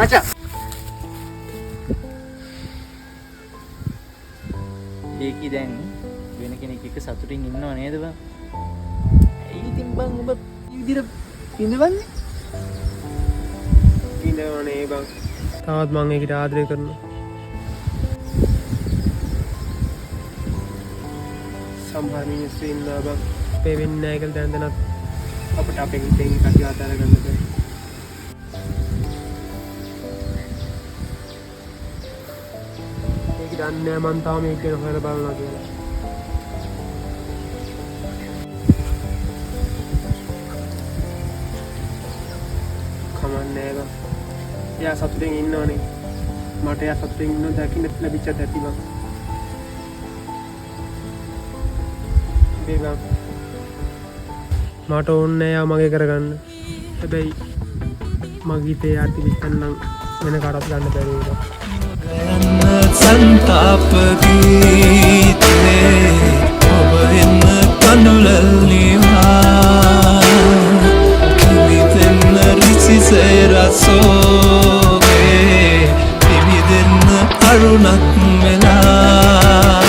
මචං. ඒකි දැන් වෙන කෙනෙක් එක්ක සතුටින් ඉන්නව නේද බං? ඇයි ඉතින් බං ඔබ විදිහට ඉඳවන්නේ? ඉඳවනේ බං. තාවත් මං ඒකට ආදරය කරනවා. සමහර මිනිස්සු ඉන්නවා බං. අපේ වෙන්නේ නැහැ කියලා දැන් දැනත් අපිට අපේ හිතෙන් කටි ආදාර ගන්න බැහැ. ඒක දන්නේ මං තාම මේක ගැන හොයලා බලනවා කියලා. කමන්නේ බං. එයා සතුටින් ඉන්නවනේ. මට එයා සතුටින් ඉන්නව දකින්න ලැබිච්ච ඇති බං. බං මට ඕනේ එයා මගේ කරගන්න. හැබැයි මගේ හිතේ ආටිවිෂන් නම් වෙන කාටවත් ගන්න බැරි වෙනවා. संताप गीते ඔබ එන්න කඳුලල්නිවා කිවිදෙන්න රිසිසේ රසෝගේ පිවිදෙන්න අරුණක් වෙලා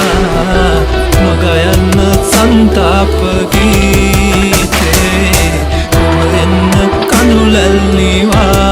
නොගයන්න संताप गीते ඔබ එන්න කඳුලල්නිවා